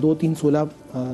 2-3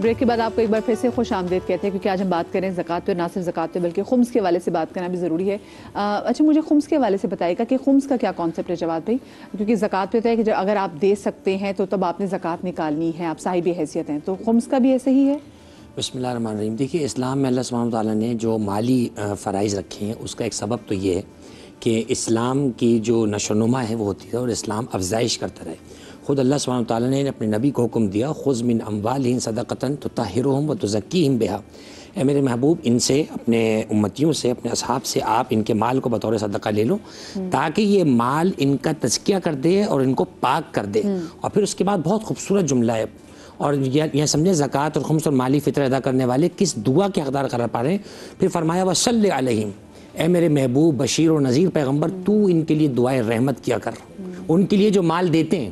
break کے بعد آپ کو ایک بار پھر سے خوش آمدید کہتے ہیں، کیونکہ آج ہم بات کریں زکوٰۃ پہ، نہ صرف زکوٰۃ پہ بلکہ خمس کے حوالے سے بات کرنا بھی ضروری ہے۔ اچھا مجھے خمس کے حوالے سے بتائیے گا کہ خمس کا کیا کانسیپٹ ہے جواد بھائی؟ کیونکہ زکوٰۃ پہ ہوتا ہے کہ اگر آپ دے سکتے ہیں تو تب آپ نے زکوٰۃ نکالنی ہے، آپ صاحب حیثیت ہیں، تو خمس کا بھی ایسے ہی ہے؟ بسم اللہ الرحمن الرحیم۔ دیکھیے اسلام میں اللہ سبحانہ وتعالیٰ نے جو مالی فرائض رکھے ہیں اس کا ایک سبب تو یہ ہے کہ اسلام کی جو نشو و نما ہے وہ ہوتی ہے اور اسلام افزائش کرتا رہے۔ خود اللہ سبحانہ وتعالیٰ نے اپنے نبی کو حکم دیا، خذ من اموالہم صدقۃ تطہرھم وتزکیہم بہا، اے میرے محبوب ان سے، اپنے امتیوں سے، اپنے اصحاب سے آپ ان کے مال کو بطور صدقہ لے لو تاکہ یہ مال ان کا تزکیہ کر دے اور ان کو پاک کر دے۔ اور پھر اس کے بعد بہت خوبصورت جملہ ہے، اور یہ سمجھیں زکوٰۃ اور خمس اور مالی فطر ادا کرنے والے کس دعا کے حقدار قرار پا رہے ہیں۔ پھر فرمایا وصلی علیہم، اے میرے محبوب بشیر و نذیر پیغمبر تو ان کے لیے دعائے رحمت کیا کر، ان کے لیے جو مال دیتے ہیں،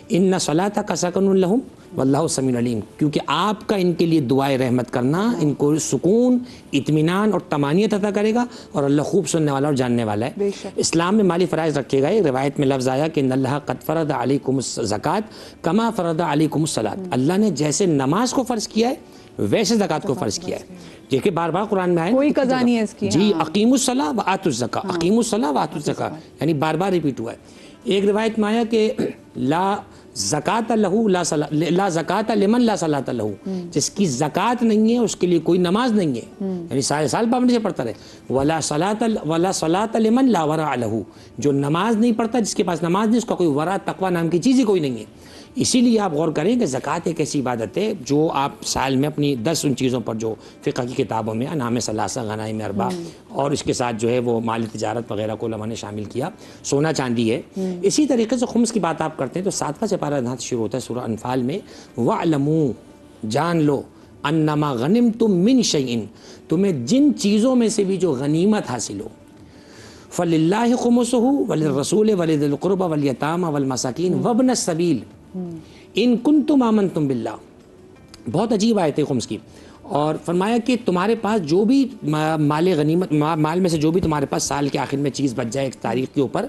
ان صلاتک سکن لہم واللہ سمیع علیم، کیونکہ آپ کا ان کے لیے دعائے رحمت کرنا ان کو سکون، اطمینان اور طمانینت عطا کرے گا، اور اللہ خوب سننے والا اور جاننے والا ہے۔ اسلام میں مالی فرائض رکھے گئے، روایت میں لفظ آیا کہ ان اللہ قد فرض علیکم الزکوٰۃ کما فرض علیکم الصلاۃ، اللہ نے جیسے نماز کو فرض کیا ہے ویسے زکوٰۃ کو فرض کیا ہے۔ دیکھیں بار بار قرآن میں آیا کوئی قضا نہیں ہے اس کی، جی اقیموا الصلاۃ وآتوا الزکاۃ، اقیموا الصلاۃ وآتوا الزکاۃ، یعنی بار بار ریپیٹ ہوا ہے۔ ایک روایت میں آیا کہ لا زکوٰۃ لہو لا زکوٰۃ لمن لا صلاۃ لہو، جس کی زکوٰۃ نہیں ہے اس کے لیے کوئی نماز نہیں ہے، یعنی سارے سال پابندی سے پڑھتا رہے۔ ولا صلاۃ لمن لا ورع لہو، جو نماز نہیں پڑھتا، جس کے پاس نماز نہیں، اس کا کوئی ورع تقویٰ نام کی چیز ہی کوئی نہیں ہے۔ اسی لیے آپ غور کریں کہ زکوٰۃ ایک ایسی عبادت ہے جو آپ سال میں اپنی 10 ان چیزوں پر جو فقہ کی کتابوں میں انعام ثلاثہ، غنائم اربع اور اس کے ساتھ جو ہے وہ مال تجارت وغیرہ کو علماء نے شامل کیا، سونا چاندی ہے۔ اسی طریقے سے خمس کی بات آپ کرتے ہیں تو 7واں سپارہ نحل شروع ہوتا ہے سورہ انفال میں، وَاعْلَمُوا، جان لو، انما غنمتم من شیء، تمہیں جن چیزوں میں سے بھی جو غنیمت حاصل ہو، فَلِلَّهِ خُمُسُهُ وَلِلرَّسُولِ وَلِذِي الْقُرْبَى وَالْيَتَامَى وَالْمَسَاكِينِ وَابْنِ السَّبِيلِ ان کنتم آمنتم باللہ۔ بہت عجیب آیت ہے خمس کی، اور فرمایا کہ تمہارے پاس جو بھی مال غنیمت، مال میں سے جو بھی تمہارے پاس سال کے آخر میں چیز بچ جائے ایک تاریخ کے اوپر،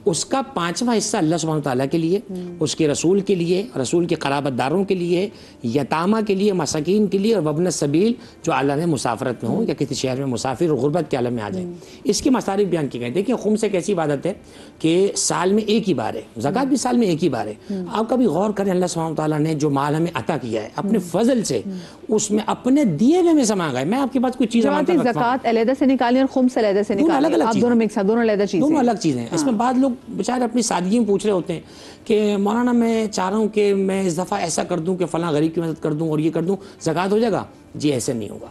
اس کا 5واں حصہ اللہ سبحانہ تعالیٰ کے لیے، اس کے رسول کے لیے، رسول کے قرابت داروں کے لیے، یتامہ کے لیے، مساکین کے لیے، اور وابن السبیل جو اللہ نے مسافرت میں ہوں یا کسی شہر میں مسافر اور غربت کے عالم میں آ جائیں۔ اس کے مصارف بیان کیے گئے۔ دیکھیں خمس ایک ایسی عبادت ہے کہ سال میں ایک ہی بار ہے، زکوٰۃ بھی سال میں ایک ہی بار ہے۔ آپ کبھی غور کریں اللہ سبحانہ تعالیٰ نے جو مال ہمیں عطا کیا ہے اپنے فضل سے، اس میں اپنے دیے ہوئے میں سما گئے۔ میں آپ کے پاس کوئی چیز زکوٰۃ علیحدہ سے نکالیں اور خمس علیحدہ سے نکالیں، آپ دونوں مکس ہیں، دونوں علیحدہ چیزیں، دونوں الگ چیزیں ہیں۔ اس میں بعض لوگ بیچارے اپنی سادگی میں پوچھ رہے ہوتے ہیں کہ مولانا میں چاہ رہا ہوں کہ میں اس دفعہ ایسا کر دوں کہ فلاں غریب کی مدد کر دوں اور یہ کر دوں، زکوٰۃ ہو جائے گا؟ جی ایسے نہیں ہوگا۔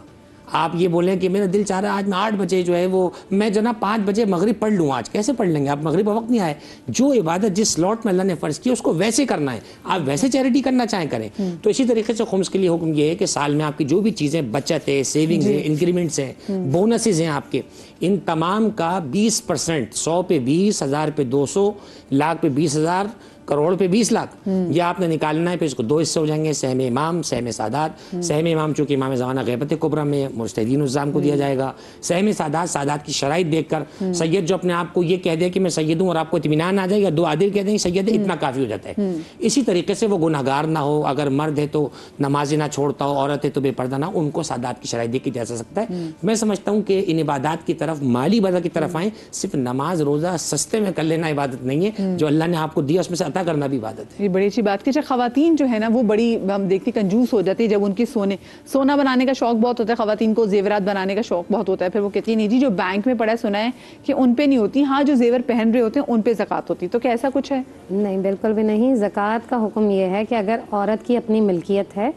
آپ یہ بولیں کہ میرا دل چاہ رہا ہے آج میں 8 بجے جو ہے وہ میں جناب 5 بجے مغرب پڑھ لوں، آج کیسے پڑھ لیں گے آپ؟ مغرب کا وقت نہیں آئے۔ جو عبادت جس سلاٹ میں اللہ نے فرض کی اس کو ویسے کرنا ہے، آپ ویسے چیریٹی کرنا چاہیں کریں۔ تو اسی طریقے سے خمس کے لیے حکم یہ ہے کہ سال میں آپ کی جو بھی چیزیں، بچت ہے، سیونگز ہیں، انکریمنٹس ہیں، بونسز ہیں آپ کے، ان تمام کا 20%، 100 پہ 20، 1000 پہ 200، لاکھ پہ 20,000، کروڑ پہ 20 لاکھ، یہ آپ نے نکالنا ہے۔ پھر اس کو 2 حصے ہو جائیں گے، سہم امام، سہم سادات۔ سہم امام چونکہ امام زمانہ غیبت کبریٰ میں مجتہدین الزام کو دیا جائے گا، سہم سادات، سادات کی شرائط دیکھ کر سید جو اپنے آپ کو یہ کہہ دے کہ میں سید ہوں اور آپ کو اطمینان آ جائے گا، 2 عادل کہہ دیں سید ہے، اتنا کافی ہو جاتا ہے۔ اسی طریقے سے وہ گناہگار نہ ہو، اگر مرد ہے تو نمازیں نہ چھوڑتا ہو، عورت ہے تو بے پردہ نہ ہو، ان کو سادات کی شرائط دیکھ کے جا سکتا ہے۔ میں سمجھتا ہوں کہ ان عبادات کی طرف، مالی عبادت کی طرف آئیں، صرف نماز روزہ سستے میں کر لینا عبادت نہیں ہے، جو اللہ نے آپ کو دیا اس میں سے عطا کرنا بھی عبادت ہے۔ یہ بڑی اچھی بات کہ خواتین جو ہے نا وہ بڑی ہم دیکھتے کنجوس ہو جاتی ہے جب ان کی سونا بنانے کا شوق بہت ہوتا ہے، خواتین کو زیورات بنانے کا شوق بہت ہوتا ہے، پھر وہ کہتی ہے نہیں جی جو بینک میں پڑا ہے سنا ہے کہ ان پہ نہیں ہوتی، ہاں جو زیور پہن رہے ہوتے ہیں ان پہ زکوٰۃ ہوتی، تو کیا ایسا کچھ ہے؟ نہیں بالکل بھی نہیں۔ زکوٰۃ کا حکم یہ ہے کہ اگر عورت کی اپنی ملکیت ہے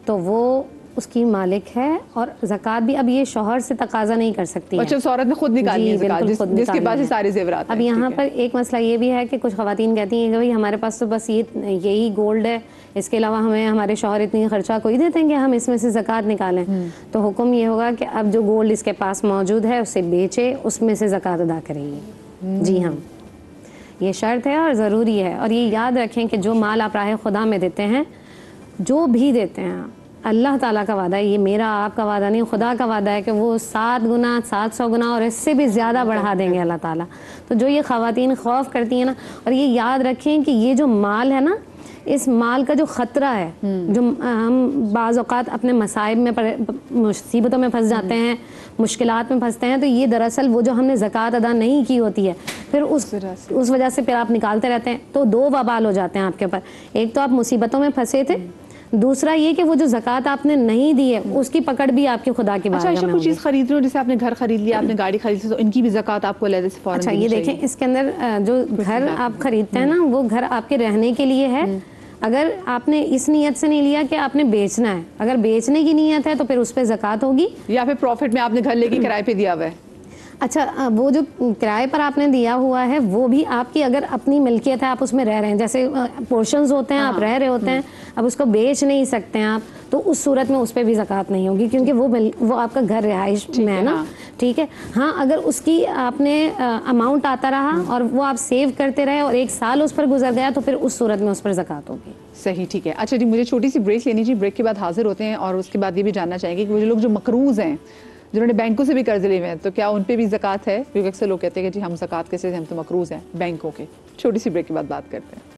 تو وہ اس کی مالک ہے، اور زکوٰۃ بھی اب یہ شوہر سے تقاضا نہیں کر سکتی ہے۔ اچھا اس عورت نے خود نکالی ہے زکوٰۃ، جس کے پاس یہ سارے زیورات ہیں۔ اب یہاں پر ایک مسئلہ یہ بھی ہے کہ کچھ خواتین کہتی ہیں کہ بھائی ہمارے پاس تو بس یہی گولڈ ہے، اس کے علاوہ ہمیں ہمارے شوہر اتنی خرچہ کوئی دیتے ہیں کہ ہم اس میں سے زکوٰۃ نکالیں، تو حکم یہ ہوگا کہ اب جو گولڈ اس کے پاس موجود ہے اسے بیچے، اس میں سے زکوٰۃ ادا کریں گے۔ جی ہاں، یہ شرط ہے اور ضروری ہے۔ اور یہ یاد رکھیں کہ جو مال آپ راہ خدا میں دیتے ہیں، جو بھی دیتے ہیں، اللہ تعالیٰ کا وعدہ ہے، یہ میرا آپ کا وعدہ نہیں، خدا کا وعدہ ہے کہ وہ 7 گنا 700 گنا اور اس سے بھی زیادہ بڑھا دیں گے اللہ تعالیٰ۔ تو جو یہ خواتین خوف کرتی ہیں نا، اور یہ یاد رکھیں کہ یہ جو مال ہے نا، اس مال کا جو خطرہ ہے، جو ہم بعض اوقات اپنے مصائب میں مصیبتوں میں پھنس جاتے ہیں، مشکلات میں پھنستے ہیں، تو یہ دراصل وہ جو ہم نے زکوٰۃ ادا نہیں کی ہوتی ہے، پھر اس وجہ سے پھر آپ نکالتے رہتے ہیں، تو دو وبال ہو جاتے ہیں آپ کے اوپر. ایک تو آپ مصیبتوں میں پھنسے تھے، دوسرا یہ کہ وہ جو زکوٰۃ آپ نے نہیں دی ہے اس کی پکڑ بھی آپ کی خدا کی اچھا بارگاہ عائشہ میں کوئی ہوگی. چیز خرید رہے ہو، جیسے آپ نے گھر خرید لیا، آپ نے گاڑی خرید لی، تو ان کی بھی زکوٰۃ آپ کو علیحدہ سے فوراً اچھا دینی یہ چاہیے. دیکھیں اس کے اندر جو گھر آپ خریدتے ہیں نا، وہ گھر آپ کے رہنے کے لیے ہے. اگر آپ نے اس نیت سے نہیں لیا کہ آپ نے بیچنا ہے، اگر بیچنے کی نیت ہے تو پھر اس پہ زکوٰۃ ہوگی. یا پھر پروفٹ میں آپ نے گھر لے کے کرائے پہ دیا ہوا ہے. اچھا وہ جو کرائے پر آپ نے دیا ہوا ہے وہ بھی آپ کی اگر اپنی ملکیت ہے، آپ اس میں رہ رہے ہیں، جیسے پورشنز ہوتے ہیں، آپ رہ رہے ہوتے ہیں، اب اس کو بیچ نہیں سکتے ہیں آپ، تو اس صورت میں اس پہ بھی زکوٰۃ نہیں ہوگی، کیونکہ وہ آپ کا گھر رہائش میں ہے نا. ٹھیک ہے. ہاں اگر اس کی آپ نے اماؤنٹ آتا رہا اور وہ آپ سیو کرتے رہے اور 1 سال اس پر گزر گیا تو پھر اس صورت میں اس پر زکوٰۃ ہوگی. صحیح، ٹھیک ہے. اچھا جی، مجھے چھوٹی سی بریک لینی جی، بریک کے بعد حاضر ہوتے ہیں اور اس کے بعد یہ بھی جاننا چاہیں گے کہ وہ لوگ جو مقروض ہیں، جنہوں نے بینکوں سے بھی قرض لیے ہوئے ہیں، تو کیا ان پہ بھی زکوٰۃ ہے؟ کیونکہ اکثر لوگ کہتے ہیں کہ جی ہم زکوٰۃ کیسے، ہم تو مقروض ہیں بینکوں کے. چھوٹی سی بریک کے بعد بات کرتے ہیں.